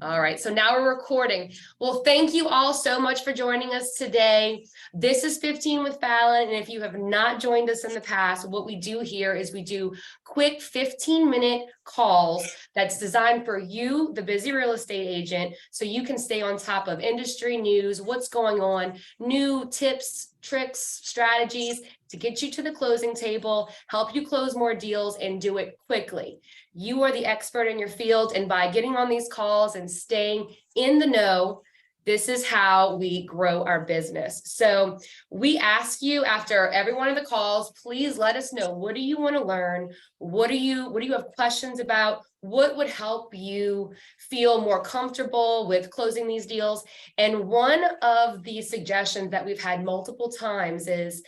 All right, so now we're recording. Well, thank you all so much for joining us today. This is 15 with Fallon, and if you have not joined us in the past, what we do here is we do quick 15-minute calls that's designed for you, the busy real estate agent, so you can stay on top of industry news, what's going on, new tips, tricks, strategies to get you to the closing table, help you close more deals, and do it quickly. You are the expert in your field, and by getting on these calls and staying in the know, this is how we grow our business. So we ask you after every one of the calls, please let us know, what do you want to learn? What do you have questions about? What would help you feel more comfortable with closing these deals? And one of the suggestions that we've had multiple times is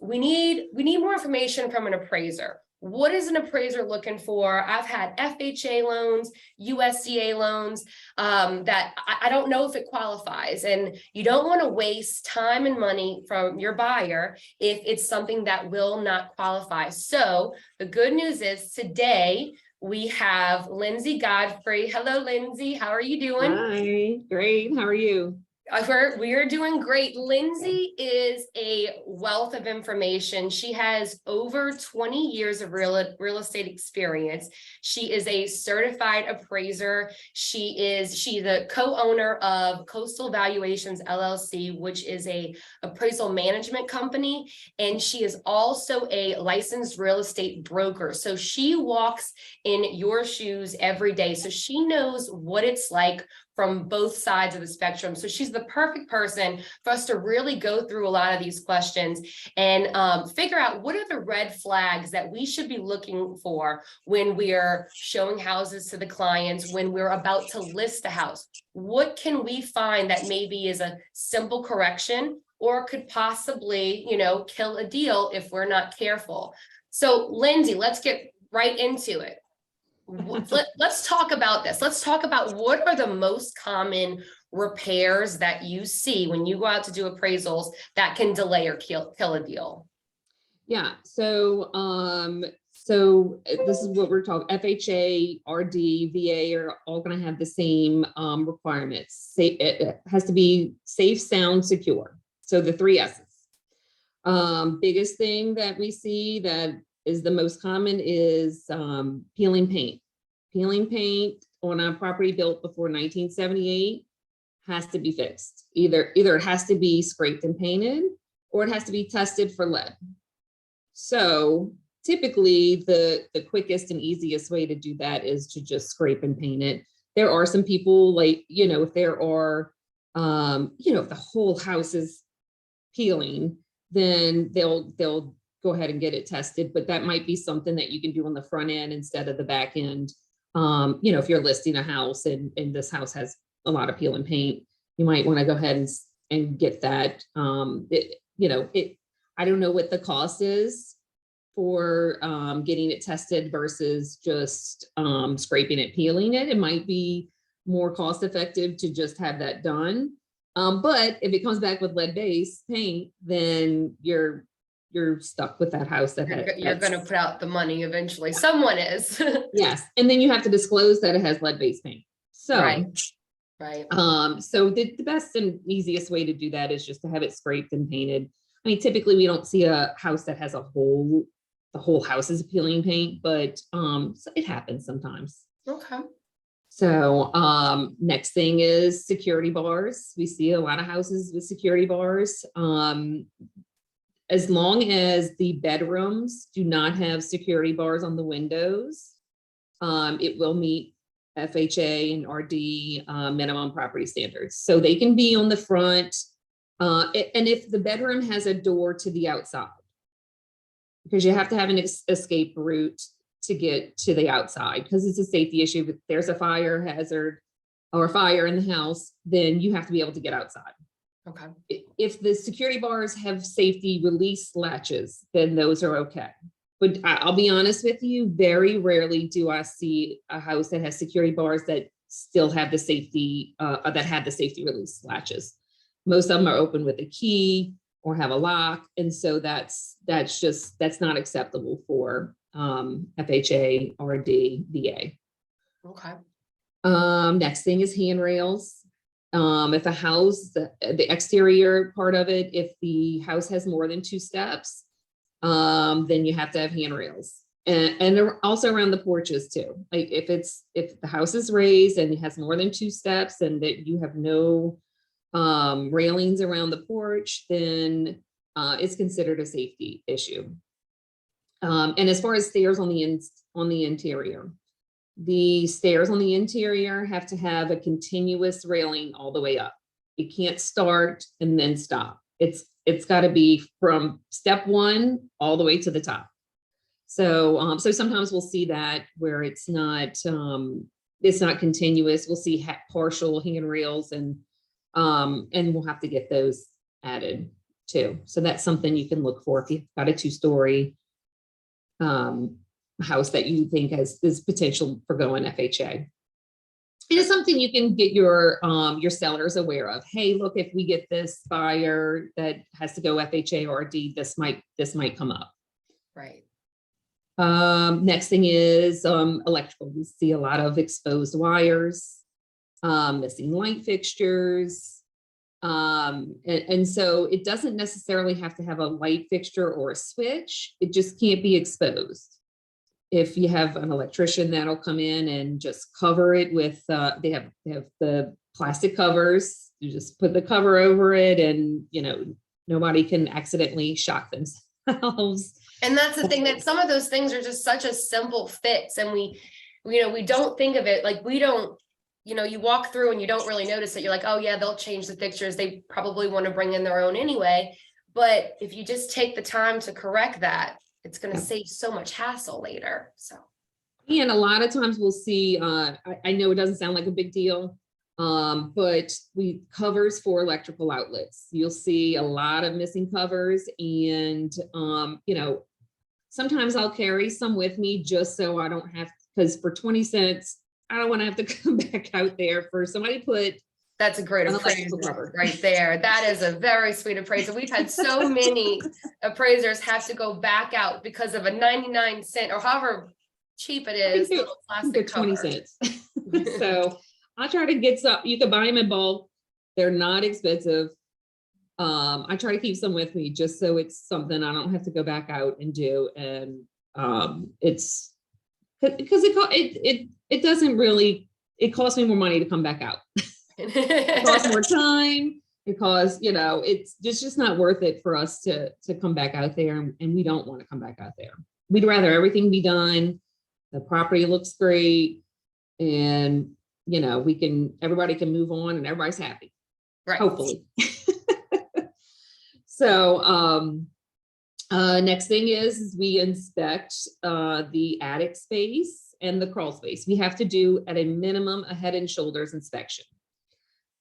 we need more information from an appraiser. What is an appraiser looking for? I've had FHA loans, USDA loans that I don't know if it qualifies, and you don't want to waste time and money from your buyer if it's something that will not qualify. So the good news is today we have Lindsay Godfrey. Hello, Lindsay. How are you doing? Hi, great. How are you? We are doing great. Lindsay is a wealth of information. She has over 20 years of real estate experience. She is a certified appraiser. She's the co-owner of Coastal Valuations LLC, which is a appraisal management company. And she is also a licensed real estate broker. So she walks in your shoes every day. So she knows what it's like from both sides of the spectrum. So she's the perfect person for us to really go through a lot of these questions and figure out what are the red flags that we should be looking for when we're showing houses to the clients, when we're about to list a house. What can we find that maybe is a simple correction or could possibly, kill a deal if we're not careful? So Lindsay, let's get right into it. Let's talk about this. Let's talk about what are the most common repairs that you see when you go out to do appraisals that can delay or kill a deal. Yeah. So this is what we're talking. FHA, RD, VA are all going to have the same requirements. It has to be safe, sound, secure. So the 3 S's. Biggest thing that we see that is the most common is peeling paint. Peeling paint on a property built before 1978 has to be fixed. Either it has to be scraped and painted, or it has to be tested for lead. So typically the quickest and easiest way to do that is to just scrape and paint it. There are some people if there are, if the whole house is peeling, then they'll go ahead and get it tested, but that might be something that you can do on the front end instead of the back end. If you're listing a house and this house has a lot of peel and paint, you might want to go ahead and get that. I don't know what the cost is for getting it tested versus just scraping it, peeling it. It might be more cost effective to just have that done. But if it comes back with lead-based paint, then you're stuck with that house that you're going to put out the money eventually. Someone is. Yes. And then you have to disclose that it has lead-based paint. So, right. So the best and easiest way to do that is just to have it scraped and painted. I mean, typically we don't see a house that has the whole house is peeling paint, but it happens sometimes. Okay. So next thing is security bars. We see a lot of houses with security bars. As long as the bedrooms do not have security bars on the windows, it will meet FHA and RD minimum property standards. So they can be on the front. And if the bedroom has a door to the outside, because you have to have an escape route to get to the outside, because it's a safety issue. If there's a fire hazard or a fire in the house, then you have to be able to get outside. Okay. If the security bars have safety release latches, then those are okay. But I'll be honest with you, very rarely do I see a house that has security bars that still have the safety, that had the safety release latches. Most of them are open with a key or have a lock. And so that's not acceptable for FHA, RD, VA. Okay. Next thing is handrails. If a house, the exterior part of it, if the house has more than 2 steps, then you have to have handrails. And they're also around the porches too. Like if the house is raised and it has more than 2 steps and that you have no railings around the porch, then it's considered a safety issue. And as far as stairs on the interior, the stairs on the interior have to have a continuous railing all the way up. It can't start and then stop. It's got to be from step 1 all the way to the top. So sometimes we'll see that where it's not continuous. We'll see partial handrails, and we'll have to get those added too. So that's something you can look for if you've got a 2-story house that you think has potential for going FHA. It is something you can get your sellers aware of. Hey, look, if we get this buyer that has to go FHA or RD, this might come up. Right. Next thing is electrical. We see a lot of exposed wires, missing light fixtures. And so it doesn't necessarily have to have a light fixture or a switch. It just can't be exposed. If you have an electrician, that'll come in and just cover it with, they have the plastic covers. You just put the cover over it, and nobody can accidentally shock themselves. And that's the thing, that some of those things are just such a simple fix, and we don't think of it like we don't. You walk through and you don't really notice it. You're like, oh yeah, they'll change the fixtures. They probably want to bring in their own anyway. But if you just take the time to correct that, it's going to save so much hassle later. So. And a lot of times we'll see, I know it doesn't sound like a big deal, but covers for electrical outlets. You'll see a lot of missing covers, and, sometimes I'll carry some with me just so I don't have, because for 20 cents, I don't want to have to come back out there for somebody put. That's a great appraisal right there. That is a very sweet appraisal. We've had so many appraisers have to go back out because of a 99-cent or however cheap it is, little plastic cover. 20 cents. So I'll try to get some. You can buy them in bulk. They're not expensive. I try to keep some with me just so it's something I don't have to go back out and do. And it's because it doesn't really, it costs me more money to come back out. It costs more time. It costs, it's just not worth it for us to come back out there, and we don't want to come back out there. We'd rather everything be done. The property looks great, and everybody can move on and everybody's happy. Right. Hopefully. So next thing is we inspect the attic space and the crawl space. We have to do at a minimum a head and shoulders inspection.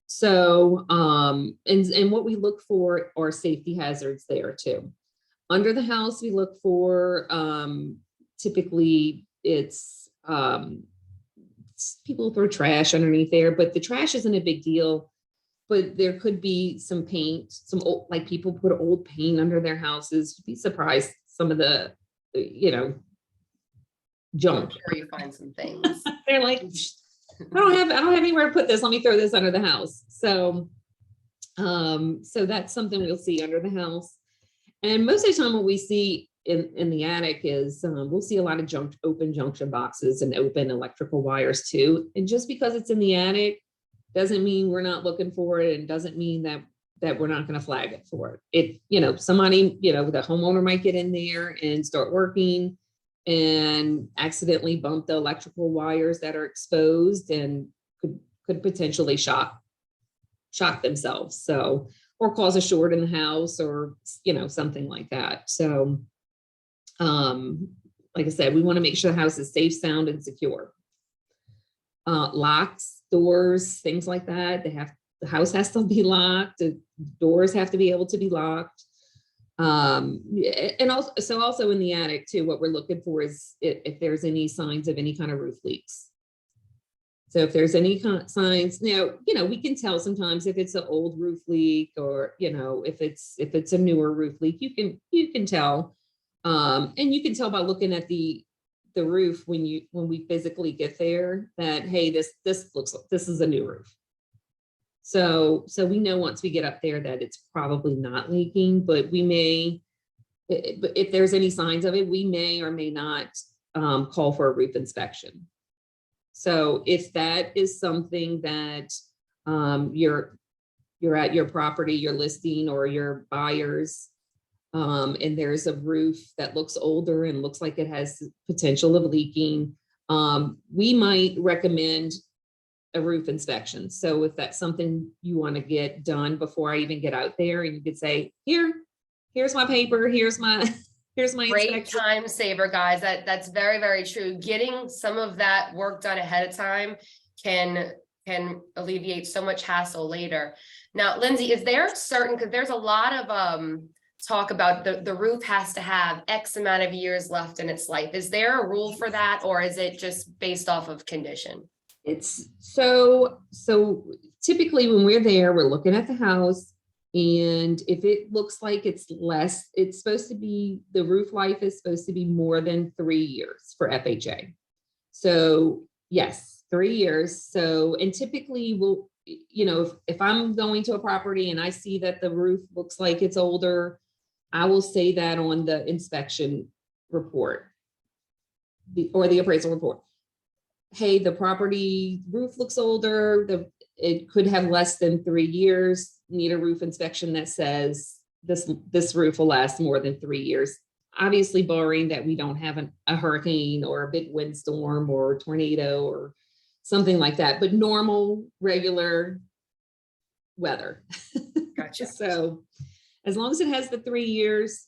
So and what we look for are safety hazards there too. Under the house, we look for typically it's people throw trash underneath there, but the trash isn't a big deal. But there could be some paint, some old, like people put old paint under their houses. You'd be surprised some of the, junk. I'm sure you find some things. They're like, I don't have anywhere to put this. Let me throw this under the house. So, so that's something we'll see under the house. And most of the time what we see in the attic is we'll see a lot of open junction boxes and open electrical wires too. And just because it's in the attic doesn't mean we're not looking for it, and doesn't mean that we're not going to flag it for it. Somebody, the homeowner might get in there and start working and accidentally bump the electrical wires that are exposed and could potentially shock themselves. So, or cause a short in the house, or, something like that. So, like I said, we want to make sure the house is safe, sound, and secure. Locks, doors, things like that. The house has to be locked. The doors have to be able to be locked. And also in the attic too, what we're looking for is if there's any signs of any kind of roof leaks. So if there's any signs, now, we can tell sometimes if it's an old roof leak, or, if it's a newer roof leak, you can tell. And you can tell by looking at the the roof when we physically get there that, hey, this looks like this is a new roof. So we know once we get up there that it's probably not leaking, but we may, but if there's any signs of it, we may or may not call for a roof inspection. So if that is something that you're at your property, you're listing, or your buyers, and there's a roof that looks older and looks like it has potential of leaking, we might recommend a roof inspection. So if that's something you want to get done before I even get out there, and you could say, here's my paper, here's my Great inspection. time saver, guys. That's very, very true. Getting some of that work done ahead of time can alleviate so much hassle later. Now, Lindsay, is there certain, because there's a lot of talk about the roof has to have X amount of years left in its life. Is there a rule for that, or is it just based off of condition? It's so typically when we're there, we're looking at the house, and if it looks like it's less, it's supposed to be, the roof life is supposed to be more than 3 years for FHA. So yes, 3 years. So, and typically we'll, you know, if I'm going to a property and I see that the roof looks like it's older, I will say that on the inspection report or the appraisal report. Hey, the property roof looks older, it could have less than 3 years, need a roof inspection that says this roof will last more than 3 years. Obviously, barring that we don't have a hurricane or a big windstorm or tornado or something like that, but normal, regular weather. Gotcha. So as long as it has the 3 years,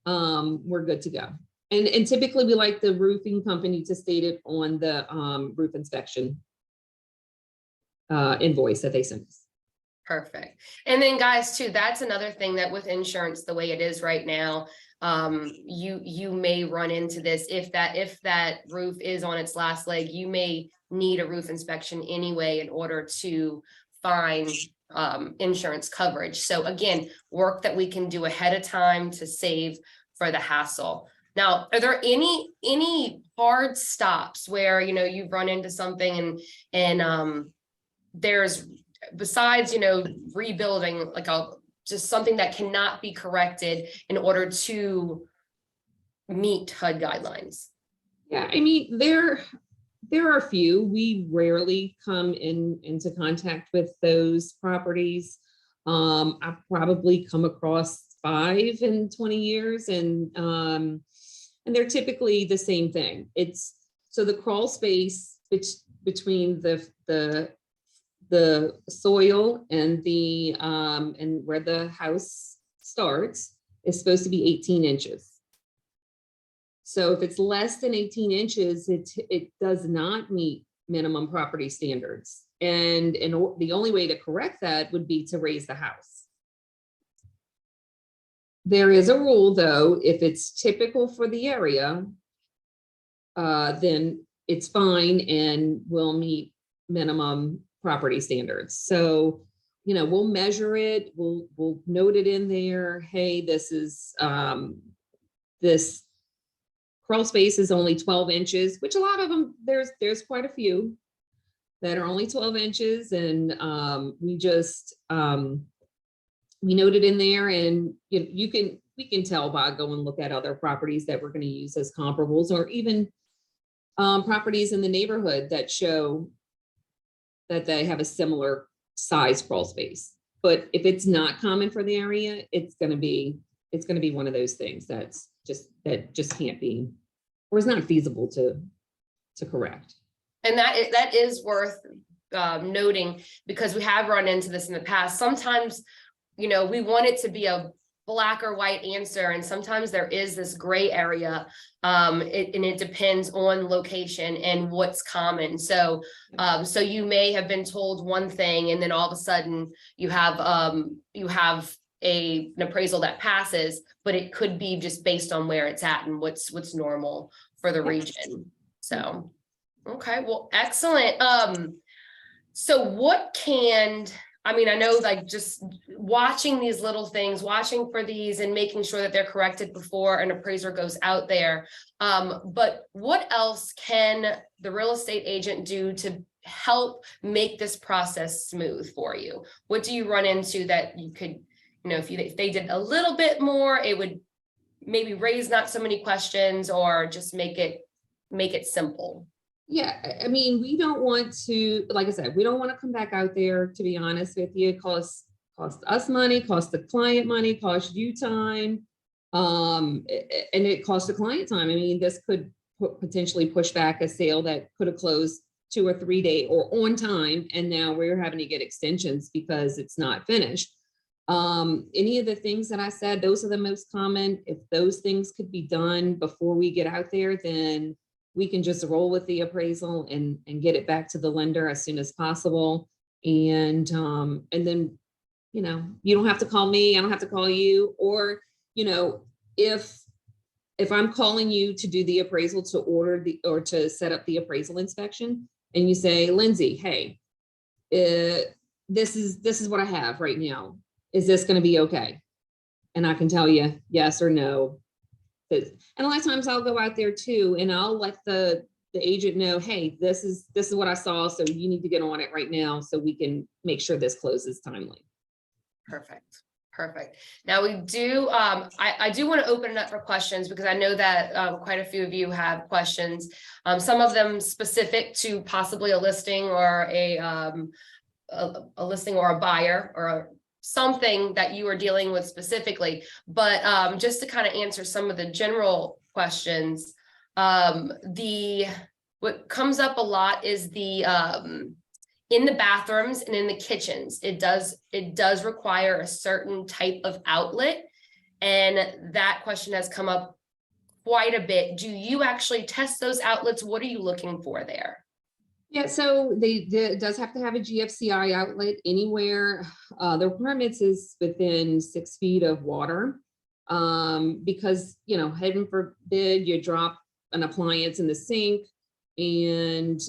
we're good to go. And typically we like the roofing company to state it on the roof inspection invoice that they send us. Perfect. And then guys too, that's another thing that with insurance, the way it is right now, you may run into this. If that roof is on its last leg, you may need a roof inspection anyway in order to find insurance coverage. So again, work that we can do ahead of time to save for the hassle. Now, are there any hard stops where, you know, you've run into something and there's, besides, you know, rebuilding, like just something that cannot be corrected in order to meet HUD guidelines? Yeah, I mean, there are a few. We rarely come into contact with those properties. I've probably come across 5 in 20 years, and they're typically the same thing. It's so the crawl space between the soil and the and where the house starts is supposed to be 18 inches. So if it's less than 18 inches, it does not meet minimum property standards. And the only way to correct that would be to raise the house. There is a rule though, if it's typical for the area, then it's fine and will meet minimum property standards. So, you know, we'll measure it, we'll note it in there. Hey, this is this crawl space is only 12 inches, which a lot of them, there's quite a few that are only 12 inches. And we just, we note it in there, and we can tell by go and look at other properties that we're going to use as comparables, or even properties in the neighborhood that show that they have a similar size crawl space. But if it's not common for the area, it's going to be one of those things that just can't be, or is not feasible to correct. And that is worth noting, because we have run into this in the past. Sometimes, you know, we want it to be a black or white answer, and sometimes there is this gray area, and it depends on location and what's common. So so you may have been told one thing, and then all of a sudden you have an appraisal that passes, but it could be just based on where it's at and what's normal for the region. So okay, well, excellent. So what can I mean, I know like just watching these little things, watching for these and making sure that they're corrected before an appraiser goes out there. But what else can the real estate agent do to help make this process smooth for you? What do you run into that you could, you know, if they did a little bit more, it would maybe raise not so many questions or just make it simple? Yeah, I mean, we don't want to, like I said, we don't want to come back out there, to be honest with you. It costs us money, costs the client money, costs you time. And it costs the client time. I mean, this could potentially push back a sale that could have closed 2 or 3 days or on time, and now we're having to get extensions because it's not finished. Any of the things that I said, those are the most common. If those things could be done before we get out there, then we can just roll with the appraisal and get it back to the lender as soon as possible. And then, you know, you don't have to call me, I don't have to call you. Or, you know, if I'm calling you to do the appraisal, to order or to set up the appraisal inspection, and you say, Lindsay, hey, this is what I have right now. Is this going to be okay? And I can tell you yes or no. And a lot of times I'll go out there too, and I'll let the agent know, hey, this is what I saw, so you need to get on it right now so we can make sure this closes timely. Perfect. Now we do, I do want to open it up for questions because I know that quite a few of you have questions. Some of them specific to possibly a listing or a listing or a buyer or something that you are dealing with specifically. But just to kind of answer some of the general questions, what comes up a lot is the in the bathrooms and in the kitchens, it does require a certain type of outlet. And that question has come up quite a bit. Do you actually test those outlets? What are you looking for there? Yeah, so it does have to have a GFCI outlet anywhere. The requirements is within 6 feet of water, because, you know, heaven forbid you drop an appliance in the sink, and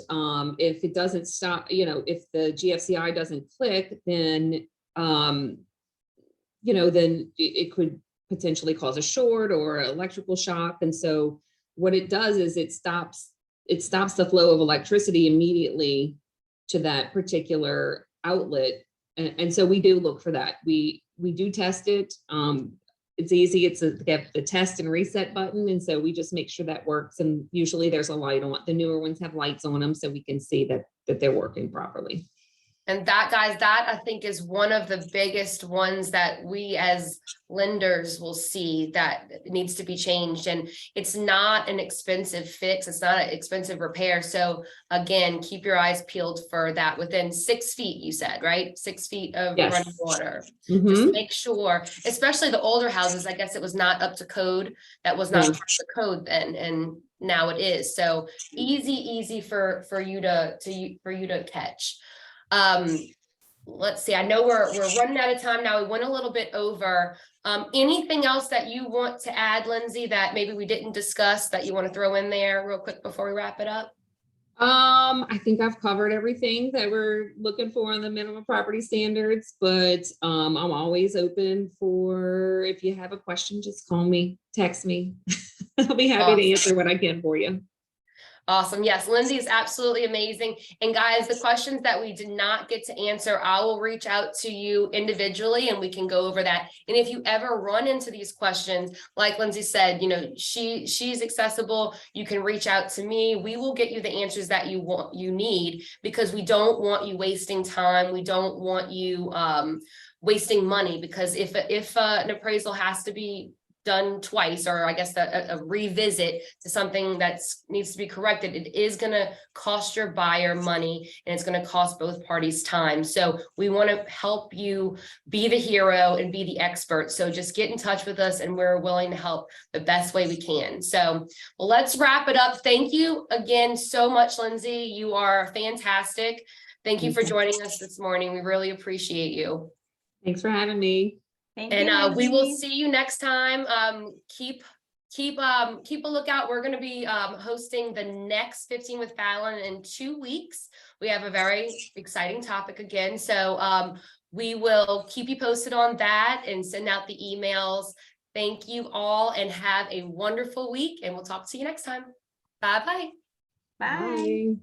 if it doesn't stop, you know, if the GFCI doesn't click, then you know, then it could potentially cause a short or electrical shock. And so what it does is it stops the flow of electricity immediately to that particular outlet. And so we do look for that. We do test it. It's easy. It's the test and reset button. And so we just make sure that works. And usually there's a light on. The newer ones have lights on them, so we can see that they're working properly. And that, guys, that I think is one of the biggest ones that we as lenders will see that needs to be changed. And it's not an expensive fix. It's not an expensive repair. So again, keep your eyes peeled for that within 6 feet, you said, right? 6 feet of running water. Just make sure, especially the older houses, I guess it was not up to code. That was not part of the code then. And now it is. So easy for you to catch. Let's see, I know we're running out of time now. We went a little bit over. Anything else that you want to add, Lindsay, that maybe we didn't discuss that you want to throw in there real quick before we wrap it up? I think I've covered everything that we're looking for on the minimum property standards, but I'm always open for, if you have a question, just call me, text me. I'll be happy to answer what I can for you. Awesome. Yes, Lindsay is absolutely amazing. And guys, the questions that we did not get to answer, I will reach out to you individually and we can go over that. And if you ever run into these questions, like Lindsay said, you know, she's accessible. You can reach out to me. We will get you the answers that you need, because we don't want you wasting time. We don't want you wasting money, because if an appraisal has to be done twice, or I guess a revisit to something that needs to be corrected, it is going to cost your buyer money, and it's going to cost both parties time. So we want to help you be the hero and be the expert. So just get in touch with us, and we're willing to help the best way we can. So let's wrap it up. Thank you again so much, Lindsay. You are fantastic. Thank you for joining us this morning. We really appreciate you. Thanks for having me. And we will see you next time. Keep a lookout. We're going to be hosting the next 15 with Fallon in 2 weeks. We have a very exciting topic again. So we will keep you posted on that and send out the emails. Thank you all and have a wonderful week, and we'll talk to you next time. Bye-bye. Bye. Bye.